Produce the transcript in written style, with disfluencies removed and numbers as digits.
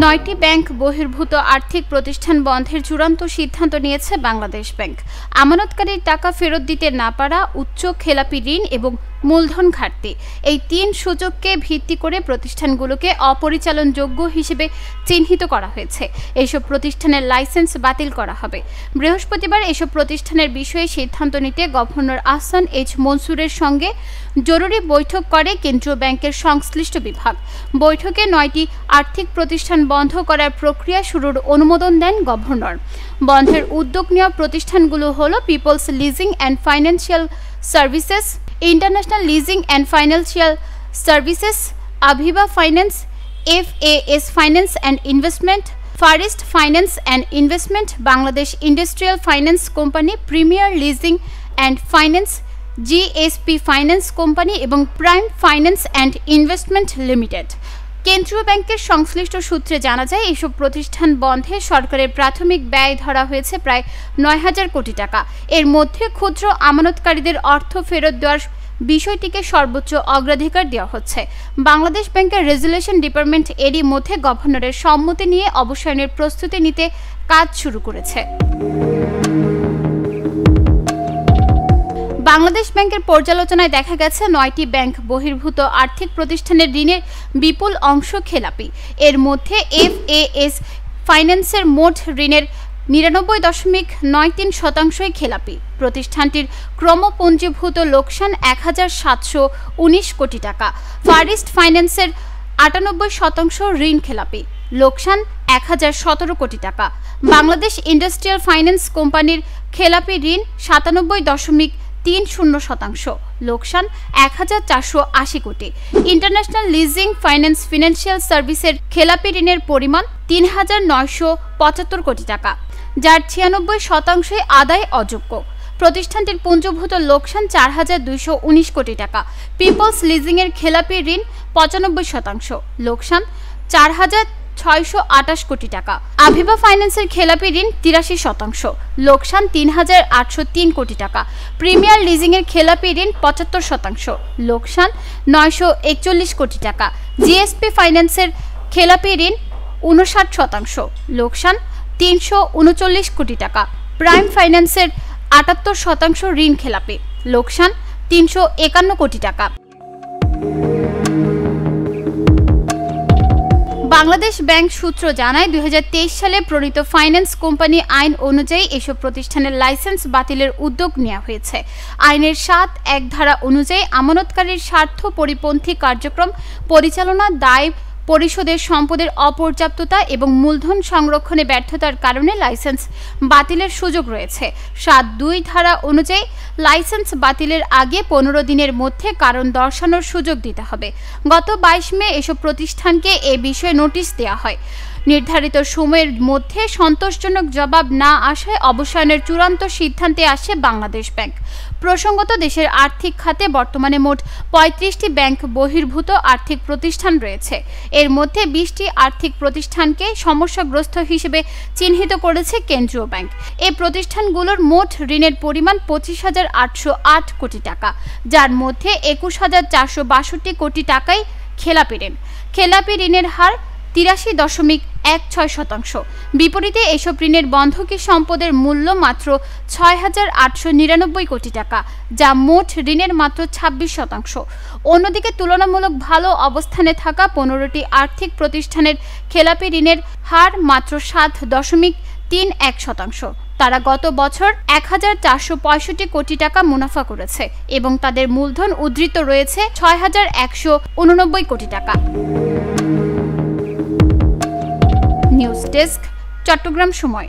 নয়টি ব্যাংক বহির্ভূত আর্থিক প্রতিষ্ঠান বন্ধের চূড়ান্ত সিদ্ধান্ত নিয়েছে বাংলাদেশ ব্যাংক। আমানতকারীর টাকা ফেরত দিতে না পারা, উচ্চ খেলাপি ঋণ এবং মূলধন ঘাটতি, এই তিন সূচককে ভিত্তি করে প্রতিষ্ঠানগুলোকে অপরিচালনযোগ্য হিসেবে চিহ্নিত করা হয়েছে। এইসব প্রতিষ্ঠানের লাইসেন্স বাতিল করা হবে। বৃহস্পতিবার এসব প্রতিষ্ঠানের বিষয়ে সিদ্ধান্ত নিতে গভর্নর আহসান এইচ মনসুরের সঙ্গে জরুরি বৈঠক করে কেন্দ্রীয় ব্যাংকের সংশ্লিষ্ট বিভাগ। বৈঠকে 9টি আর্থিক প্রতিষ্ঠান বন্ধ করার প্রক্রিয়া শুরুর অনুমোদন দেন গভর্নর। বন্ধের উদ্যোগ নেওয়া প্রতিষ্ঠানগুলো হলো people's leasing and financial services, international leasing and financial services, Aviva finance, FAS finance and investment, far east finance and investment, Bangladesh industrial finance company, premier leasing and finance, GSP finance company এবং prime finance and investment limited. কেন্দ্রীয় ব্যাংকের সংশ্লিষ্ট সূত্রে জানা যায়, এইসব প্রতিষ্ঠান বন্ধে সরকারের প্রাথমিক ব্যয় ধরা হয়েছে প্রায় 9,000 কোটি টাকা। এর মধ্যে ক্ষুদ্র আমানতকারীদের অর্থ ফেরত দেওয়ার বিষয়টিকে সর্বোচ্চ অগ্রাধিকার দেওয়া হচ্ছে। বাংলাদেশ ব্যাংকের রেজুলেশন ডিপার্টমেন্ট এরই মধ্যে গভর্নরের সম্মতি নিয়ে অবসানের প্রস্তুতি নিতে কাজ শুরু করেছে। বাংলাদেশ ব্যাংকের পর্যালোচনায় দেখা গেছে 9টি ব্যাংক বহির্ভূত আর্থিক প্রতিষ্ঠানের ঋণের বিপুল অংশ খেলাপি। এর মধ্যে FAS ফাইন্যান্সের মোট ঋণের 99.93% খেলাপি। প্রতিষ্ঠানটির ক্রমপঞ্জীভূত লোকসান 1,719 কোটি টাকা। ফার ইস্ট ফাইন্যান্সের 98% ঋণ খেলাপি, লোকসান 1,017 কোটি টাকা। বাংলাদেশ ইন্ডাস্ট্রিয়াল ফাইন্যান্স কোম্পানির খেলাপি ঋণ 97.30%, লোকসান 1,480 কোটি। ইন্টারন্যাশনাল লিজিং ফাইন্যান্স ফিনান্সিয়াল সার্ভিসের খেলাপি ঋণের পরিমাণ 3,975 কোটি টাকা, যার 96% আদায় অযোগ্য। প্রতিষ্ঠানটির পুঞ্জভূত লোকসান 4,219 কোটি টাকা। পিপলস লিজিংয়ের খেলাপি ঋণ 95%, লোকসান 4,628 কোটি টাকা। আভিবা ফাইন্যান্সের খেলাপি ঋণ 83%, লোকসান 3,803 কোটি টাকা। প্রিমিয়ার লিজিংয়ের খেলাপি ঋণ 75%, লোকসান 941 কোটি টাকা। GSP ফাইন্যান্সের খেলাপি ঋণ 59%, লোকসান 339 কোটি টাকা। প্রাইম ফাইন্যান্সের 78% ঋণ খেলাপি, লোকসান 351 কোটি টাকা। বাংলাদেশ ব্যাংক সূত্র জানায়, 2023 সালে প্রণীত ফাইন্যান্স কোম্পানি আইন অনুযায়ী এসব প্রতিষ্ঠানের লাইসেন্স বাতিলের উদ্যোগ নেওয়া হয়েছে। আইনের 7(1) ধারা অনুযায়ী আমানতকারীর স্বার্থ পরিপন্থী কার্যক্রম পরিচালনা, দায় পরিশোধের সম্পদের অপর্যাপ্ততা এবং মূলধন সংরক্ষণে ব্যর্থতার কারণে লাইসেন্স বাতিলের সুযোগ রয়েছে। 7(2) ধারা অনুযায়ী লাইসেন্স বাতিলের আগে 15 দিনের মধ্যে কারণ দর্শানোর সুযোগ দিতে হবে। গত 22 মে এসব প্রতিষ্ঠানকে এ বিষয়ে নোটিশ দেওয়া হয়। নির্ধারিত সময়ের মধ্যে সন্তোষজনক জবাব না আসায় অবসানের চূড়ান্ত সিদ্ধান্তে আসে বাংলাদেশ ব্যাংক। প্রসঙ্গত, দেশের আর্থিক খাতে বর্তমানে মোট 35টি ব্যাংক বহির্ভূত আর্থিক প্রতিষ্ঠান রয়েছে। এর মধ্যে 20টি আর্থিক প্রতিষ্ঠানকে সমস্যাগ্রস্ত হিসেবে চিহ্নিত করেছে কেন্দ্রীয় ব্যাংক। এই প্রতিষ্ঠানগুলোর মোট ঋণের পরিমাণ 25,808 কোটি টাকা, যার মধ্যে 21,462 কোটি টাকাই খেলাপি ঋণ। খেলাপি ঋণের হার 83.16%। বিপরীতে এসব ঋণের বন্ধকি সম্পদের মূল্য মাত্র 6,899 কোটি টাকা, যা মোট ঋণের মাত্র 26%। অন্যদিকে তুলনামূলক ভালো অবস্থানে থাকা 15টি আর্থিক প্রতিষ্ঠানের খেলাপি ঋণের হার মাত্র 7.31%। তারা গত বছর 1,465 কোটি টাকা মুনাফা করেছে এবং তাদের মূলধন উদ্ধৃত রয়েছে 6,189 কোটি টাকা। নিউজ ডেস্ক, চট্টগ্রাম সময়।